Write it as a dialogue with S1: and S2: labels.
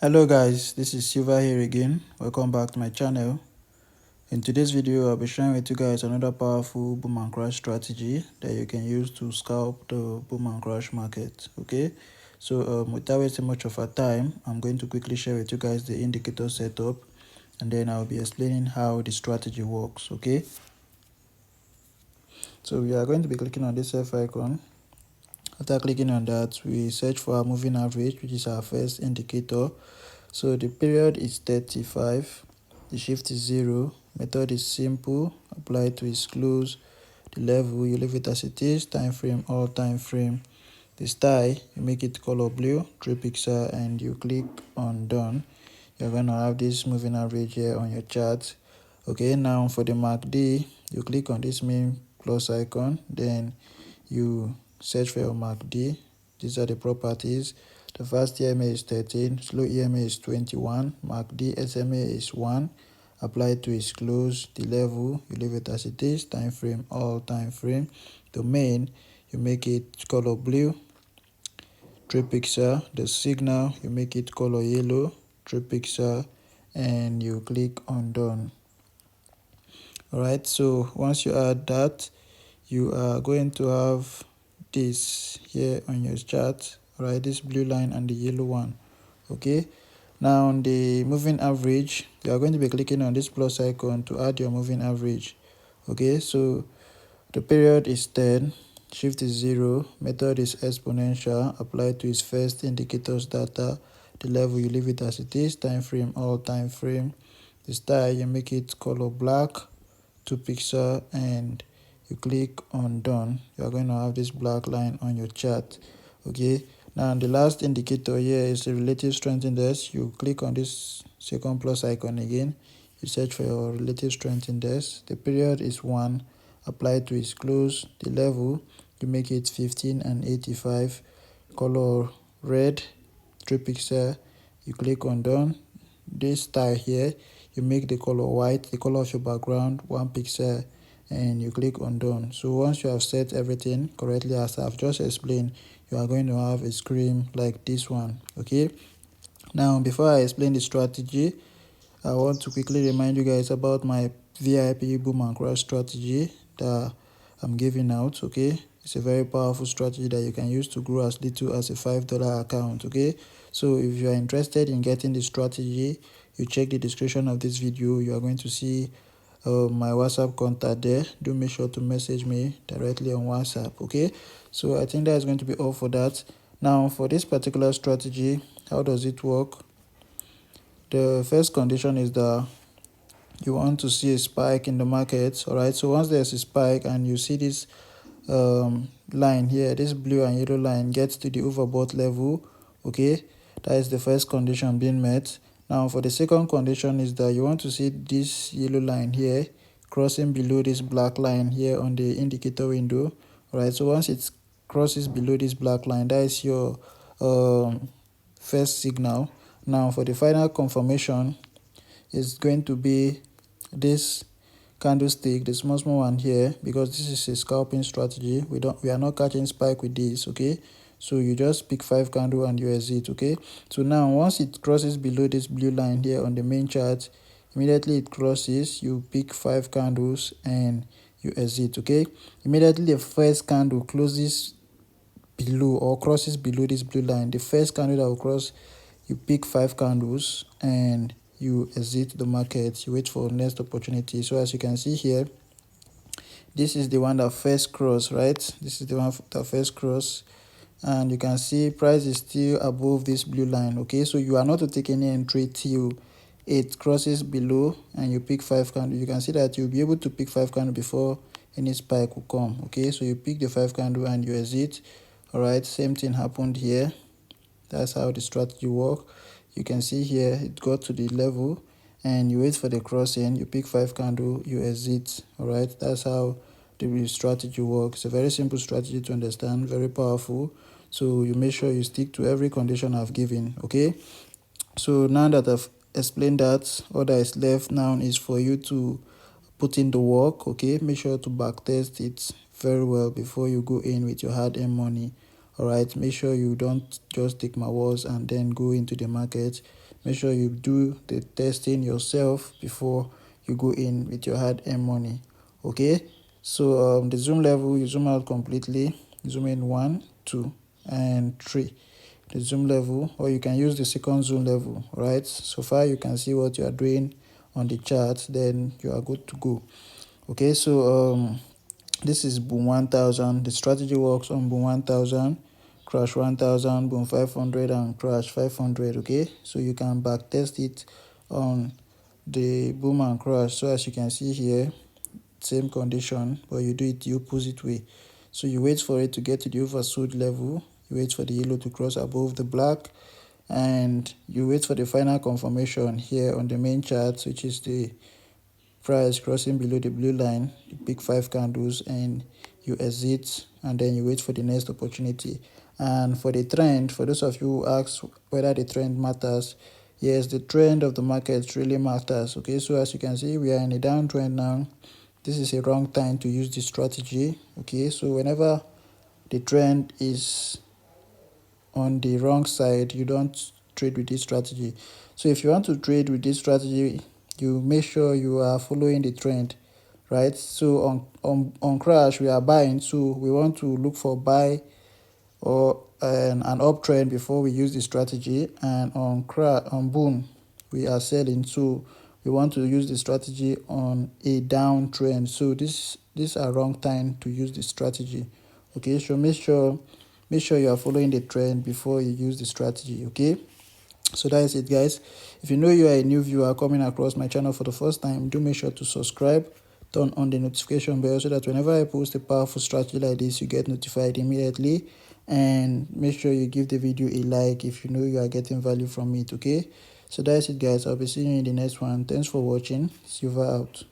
S1: Hello guys, this is Silva here again. Welcome back to my channel. In today's video, I'll be sharing with you guys another powerful boom and crash strategy that you can use to scalp the boom and crash market. Okay, so without wasting much of our time, I'm going to quickly share with you guys the indicator setup, and then I'll be explaining how the strategy works. Okay, so we are going to be clicking on this F icon. After clicking on that, we search for our moving average, which is our first indicator. So the period is 35, the shift is 0, method is simple, apply to its close, the level you leave it as it is, time frame all time frame, the style you make it color blue, 3 pixel, and you click on done. You're going to have this moving average here on your chart. Okay, now for the MACD, you click on this main plus icon, then you search for your MACD. These are the properties. The fast EMA is 13, slow EMA is 21, MACD SMA is 1, apply to its close, the level you leave it as it is, time frame all time frame, domain you make it color blue, 3 pixel, the signal you make it color yellow, 3 pixel, and you click on done. Alright, so once you add that, you are going to have this here on your chart. Alright, this blue line and the yellow one. Okay, now on the moving average, you are going to be clicking on this plus icon to add your moving average. Okay, so the period is 10, shift is 0, method is exponential, apply to its first indicators data, the level you leave it as it is, time frame all time frame, the style you make it color black, 2 pixel, and you click on done. You are going to have this black line on your chart. Okay, now the last indicator here is the relative strength index. You click on this second plus icon again, you search for your relative strength index. The period is 1, apply to its close, the level you make it 15 and 85, color red, 3 pixel, you click on done. This style here, you make the color white, the color of your background 1 pixel, and you click on done. So once you have set everything correctly as I've just explained, you are going to have a screen like this one. Okay, now before I explain the strategy, I want to quickly remind you guys about my VIP boom and crash strategy that I'm giving out. Okay, it's a very powerful strategy that you can use to grow as little as a $5 account. Okay, so if you are interested in getting the strategy, you check the description of this video. You are going to see my WhatsApp contact there. Do make sure to message me directly on WhatsApp. Okay, so I think that is going to be all for that. Now for this particular strategy, how does it work? The first condition is that you want to see a spike in the market. All right, so once there's a spike and you see this line here, this blue and yellow line gets to the overbought level, okay, that is the first condition being met. Now for the second condition is that you want to see this yellow line here crossing below this black line here on the indicator window. All right, so once it crosses below this black line, that is your first signal. Now for the final confirmation is going to be this candlestick, the small one here, because this is a scalping strategy. We are not catching spike with this. Okay, so you just pick 5 candle and you exit. Okay, so now once it crosses below this blue line here on the main chart, immediately it crosses, you pick 5 candles and you exit. Okay, immediately the first candle closes below or crosses below this blue line, the first candle that will cross, you pick 5 candles and you exit the market. You wait for next opportunity. So as you can see here, this is the one that first cross, right? This is the one that first cross, and you can see price is still above this blue line. Okay, so you are not to take any entry till it crosses below and you pick 5 candle. You can see that you'll be able to pick 5 candle before any spike will come. Okay, so you pick the 5 candle and you exit. All right, same thing happened here. That's how the strategy work. You can see here it got to the level and you wait for the crossing, you pick 5 candle, you exit. All right, that's how the strategy works. It's a very simple strategy to understand, very powerful. So you make sure you stick to every condition I've given. Okay, so now that I've explained that, all that is left now is for you to put in the work. Okay, make sure to backtest it very well before you go in with your hard-earned money. All right, make sure you don't just take my words and then go into the market. make sure you do the testing yourself before you go in with your hard-earned money. Okay, so the zoom level, you zoom out completely, zoom in 1, 2 and 3, the zoom level, or you can use the second zoom level. Right, so far you can see what you are doing on the chart, then you are good to go. Okay, so this is boom 1000. The strategy works on boom 1000, crash 1000, boom 500 and crash 500. Okay, so you can back test it on the boom and crash. So as you can see here, same condition, but you do it the opposite way. So you wait for it to get to the oversold level, you wait for the yellow to cross above the black, and you wait for the final confirmation here on the main chart, which is the price crossing below the blue line, you pick 5 candles and you exit, and then you wait for the next opportunity. And for the trend, for those of you who ask whether the trend matters, yes, the trend of the market really matters. Okay, so as you can see, we are in a downtrend now. This is a wrong time to use this strategy. Okay, so whenever the trend is on the wrong side, you don't trade with this strategy. So if you want to trade with this strategy, you make sure you are following the trend, right? So on crash we are buying, so we want to look for buy or an uptrend before we use the strategy. And on boom we are selling, so we want to use the strategy on a downtrend. So these are wrong time to use the strategy. Okay, so make sure you are following the trend before you use the strategy. Okay, so that is it, guys. If you know you are a new viewer coming across my channel for the first time, do make sure to subscribe, turn on the notification bell so that whenever I post a powerful strategy like this, you get notified immediately. And make sure you give the video a like if you know you are getting value from it. Okay, so that's it, guys. I'll be seeing you in the next one. Thanks for watching. Silver out.